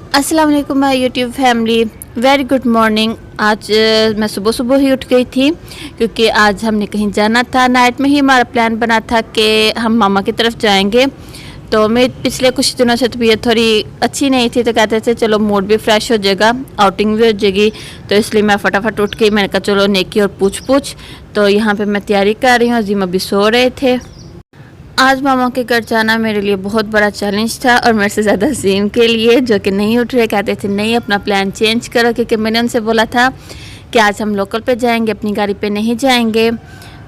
अस्सलाम वालेकुम my YouTube family. Very good morning. आज मैं सुबह सुबह ही उठ गई थी क्योंकि आज हमने कहीं जाना था। नाइट में ही हमारा प्लान बना था कि हम मामा की तरफ जाएंगे। तो मैं पिछले कुछ दिनों से तबीयत थोड़ी अच्छी नहीं थी, तो कहते थे चलो मूड भी फ्रेश हो जाएगा, आउटिंग भी हो जाएगी। तो इसलिए मैं फटाफट उठ गई। मैंने कहा चलो नेकी और पूछ तो यहाँ पे मैं तैयारी कर रही हूँ। अजीम अभी सो रहे थे। आज मामा के घर जाना मेरे लिए बहुत बड़ा चैलेंज था और मेरे से ज़्यादा अजीम के लिए, जो कि नहीं उठ रहे। कहते थे नहीं अपना प्लान चेंज करो, क्योंकि मैंने उनसे बोला था कि आज हम लोकल पे जाएंगे, अपनी गाड़ी पे नहीं जाएंगे।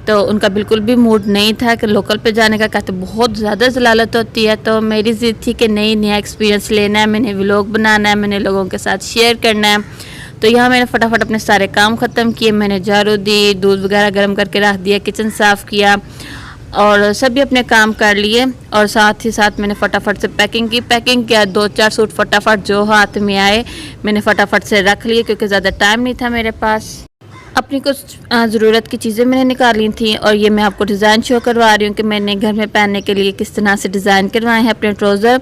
तो उनका बिल्कुल भी मूड नहीं था कि लोकल पे जाने का। कहते बहुत ज़्यादा ज़लालत होती है। तो मेरी ज़िद थी कि नहीं, नया एक्सपीरियंस लेना है, मैंने व्लॉग बनाना है, मैंने लोगों के साथ शेयर करना है। तो यहाँ मैंने फटाफट अपने सारे काम ख़त्म किए। मैंने झाड़ू दी, दूध वगैरह गर्म करके रख दिया, किचन साफ़ किया और सभी अपने काम कर लिए। और साथ ही साथ मैंने फटाफट से पैकिंग किया। 2-4 सूट फटाफट जो हाथ में आए मैंने फटाफट से रख लिए, क्योंकि ज़्यादा टाइम नहीं था मेरे पास। अपनी कुछ ज़रूरत की चीज़ें मैंने निकाली थी और ये मैं आपको डिज़ाइन शो करवा रही हूँ कि मैंने घर में पहनने के लिए किस तरह से डिज़ाइन करवाए हैं अपने ट्राउज़र।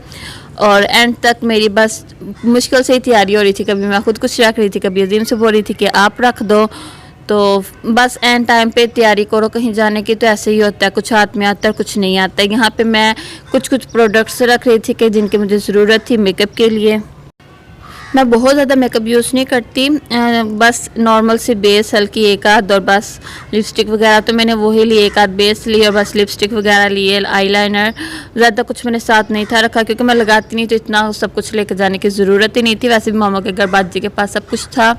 और एंड तक मेरी बस मुश्किल से ही तैयारी हो रही थी। कभी मैं खुद कुछ रख रही थी, कभी अजीम से बोल रही थी कि आप रख दो। तो बस एंड टाइम पे तैयारी करो कहीं जाने की, तो ऐसे ही होता है, कुछ हाथ में आता है कुछ नहीं आता है। यहाँ पे मैं कुछ प्रोडक्ट्स रख रही थी कि जिनकी मुझे ज़रूरत थी मेकअप के लिए। मैं बहुत ज़्यादा मेकअप यूज़ नहीं करती, बस नॉर्मल सी बेस हल्की एक आध, और बस लिपस्टिक वगैरह तो मैंने वही ली, एक आध बेस ली और बस लिपस्टिक वगैरह लिए, आईलाइनर। ज़्यादा कुछ मैंने साथ नहीं था रखा, क्योंकि मैं लगाती नहीं तो इतना सब कुछ लेकर जाने की ज़रूरत ही नहीं थी। वैसे भी मामा के घर बाजी के पास सब कुछ था।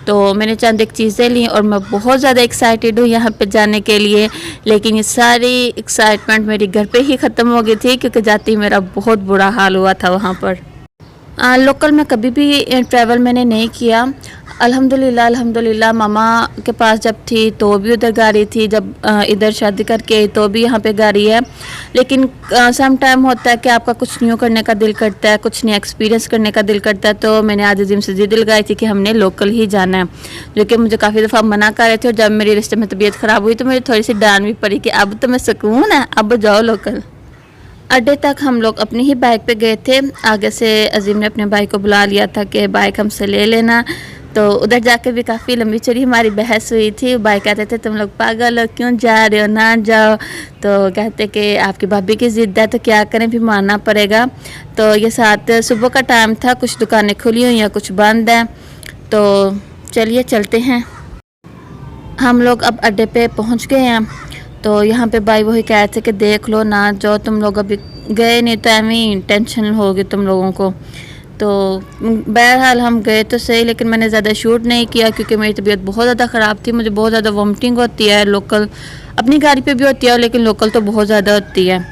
तो मैंने चंद एक चीज़ें ली और मैं बहुत ज़्यादा एक्साइटेड हूँ यहाँ पे जाने के लिए। लेकिन ये सारी एक्साइटमेंट मेरी घर पे ही ख़त्म हो गई थी, क्योंकि जाते ही मेरा बहुत बुरा हाल हुआ था वहाँ पर। लोकल में कभी भी ट्रैवल मैंने नहीं किया। अल्हम्दुलिल्लाह मामा के पास जब थी तो भी उधर गाड़ी थी, जब इधर शादी करके आई तो भी यहाँ पे गाड़ी है। लेकिन सम टाइम होता है कि आपका कुछ न्यू करने का दिल करता है, कुछ नया एक्सपीरियंस करने का दिल करता है। तो मैंने आज अजीम से जिद लगाई थी कि हमने लोकल ही जाना है, जो कि मुझे काफ़ी दफ़ा मना कर रहे थे। और जब मेरी रिश्ते में तबीयत ख़राब हुई तो मुझे थोड़ी सी डांट भी पड़ी कि अब तो मैं सुकून है, अब जाओ लोकल। अड्डे तक हम लोग अपनी ही बाइक पे गए थे। आगे से अजीम ने अपने भाई को बुला लिया था कि बाइक हमसे ले लेना। तो उधर जाके भी काफ़ी लंबी चौड़ी हमारी बहस हुई थी। भाई कहते थे तुम लोग पागल हो, क्यों जा रहे हो, ना जाओ। तो कहते कि आपकी भाभी की ज़िद है तो क्या करें, भी मानना पड़ेगा। तो ये साथ सुबह का टाइम था, कुछ दुकानें खुली हुई हैं कुछ बंद हैं। तो चलिए चलते हैं। हम लोग अब अड्डे पे पहुंच गए हैं। तो यहाँ पे भाई वही कह रहे थे कि देख लो ना जाओ, तुम लोग अभी गए नहीं तो एवं टेंशन होगी तुम लोगों को। तो बहरहाल हम गए तो सही, लेकिन मैंने ज़्यादा शूट नहीं किया क्योंकि मेरी तबीयत बहुत ज़्यादा ख़राब थी। मुझे बहुत ज़्यादा वॉमिटिंग होती है, लोकल अपनी गाड़ी पे भी होती है लेकिन लोकल तो बहुत ज़्यादा होती है।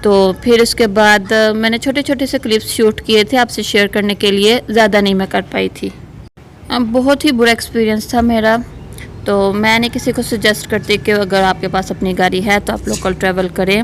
तो फिर उसके बाद मैंने छोटे छोटे से क्लिप्स शूट किए थे आपसे शेयर करने के लिए, ज़्यादा नहीं मैं कर पाई थी। बहुत ही बुरा एक्सपीरियंस था मेरा। तो मैंने किसी को सजेस्ट करती कि अगर आपके पास अपनी गाड़ी है तो आप लोकल ट्रैवल करें।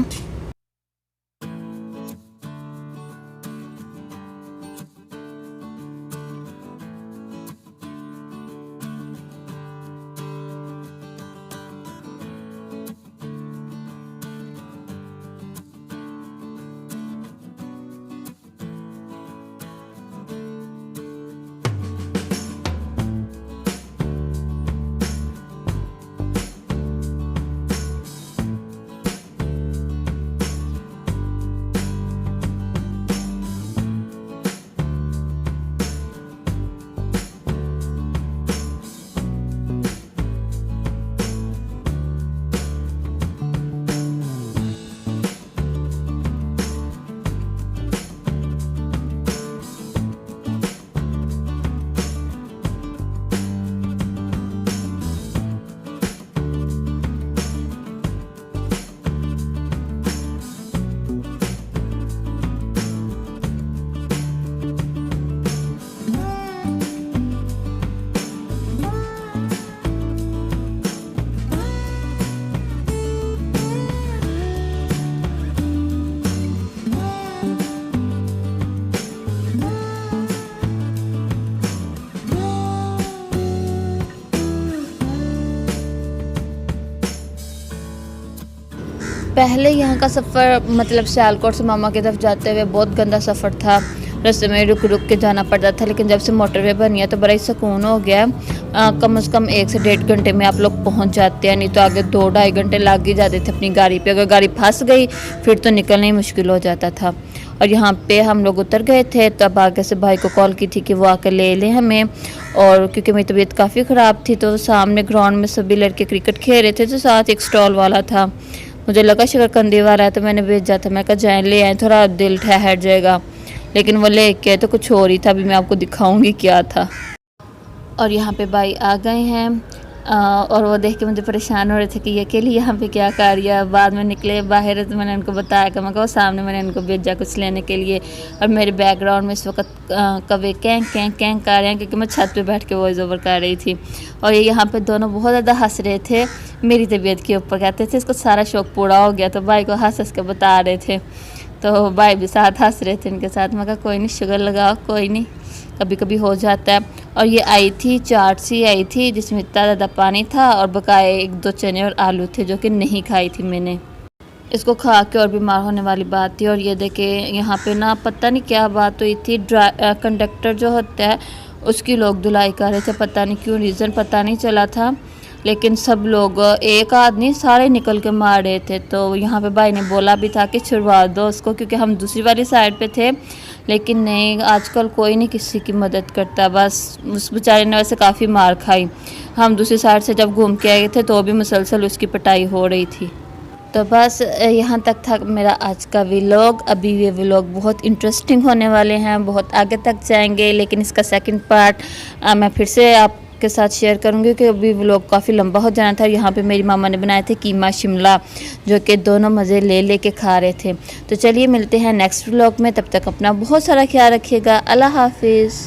पहले यहाँ का सफ़र मतलब सियालकोट से मामा की तरफ जाते हुए बहुत गंदा सफ़र था। रास्ते में रुक रुक के जाना पड़ता था, लेकिन जब से मोटरवे बनी है तो बड़ा ही सुकून हो गया। कम से कम 1 से 1.5 घंटे में आप लोग पहुंच जाते हैं, नहीं तो आगे 2-2.5 घंटे लग ही जाते थे अपनी गाड़ी पे। अगर गाड़ी फंस गई फिर तो निकलना ही मुश्किल हो जाता था। और यहाँ पे हम लोग उतर गए थे, तब आगे से भाई को कॉल की थी कि वो आकर ले लें हमें। और क्योंकि मेरी तबीयत काफ़ी ख़राब थी तो सामने ग्राउंड में सभी लड़के क्रिकेट खेल रहे थे, तो साथ एक स्टॉल वाला था। मुझे लगा शकरकंदी वाला है तो मैंने भेजा था, मैं कहा जाए ले आए, थोड़ा दिल ठहर जाएगा। लेकिन वो ले के तो कुछ और ही था, अभी मैं आपको दिखाऊंगी क्या था। और यहाँ पे भाई आ गए हैं और वो देख के मुझे परेशान हो रहे थे कि ये अकेले यहाँ पे क्या कर रही है। बाद में निकले बाहर तो मैंने उनको बताया कि मैं वो सामने मैंने उनको भेजा कुछ लेने के लिए। और मेरे बैकग्राउंड में इस वक्त कवे कैंग कैंग कैंग कर रहे हैं, क्योंकि मैं छत पे बैठ के वॉइस ओवर कर रही थी। और ये यहाँ पे दोनों बहुत ज़्यादा हंस रहे थे मेरी तबीयत के ऊपर। कहते थे इसको सारा शौक पूरा हो गया, तो भाई को हंस के बता रहे थे। तो भाई भी साथ हंस रहे थे इनके साथ। मैं कहा कोई नहीं, शुगर लगाओ, कोई नहीं, कभी कभी हो जाता है। और ये आई थी चाट सी आई थी जिसमें इतना ज़्यादा पानी था और बकाए 1-2 चने और आलू थे जो कि नहीं खाई थी मैंने। इसको खा के और बीमार होने वाली बात थी। और ये देखे यहाँ पे ना पता नहीं क्या बात हुई थी, कंडक्टर जो होता है उसकी लोग धुलाई कर रहे थे, पता नहीं क्यों, रीज़न पता नहीं चला था। लेकिन सब लोग एक आदमी सारे निकल के मार रहे थे। तो यहाँ पे भाई ने बोला भी था कि छुड़वा दो उसको, क्योंकि हम दूसरी वाली साइड पे थे। लेकिन नहीं, आजकल कोई नहीं किसी की मदद करता। बस उस बेचारे ने वैसे काफ़ी मार खाई। हम दूसरी साइड से जब घूम के आए थे तो भी मुसलसल उसकी पिटाई हो रही थी। तो बस यहाँ तक था मेरा आज का व्लॉग। अभी ये व्लॉग बहुत इंटरेस्टिंग होने वाले हैं, बहुत आगे तक जाएंगे। लेकिन इसका सेकंड पार्ट मैं फिर से आपके साथ शेयर करूँगी, कि अभी व्लॉग काफ़ी लंबा हो जाना था। यहाँ पे मेरी मामा ने बनाए थे कीमा शिमला, जो कि दोनों मज़े ले ले के खा रहे थे। तो चलिए मिलते हैं नेक्स्ट व्लॉग में, तब तक अपना बहुत सारा ख्याल रखिएगा। अल्लाह हाफिज़।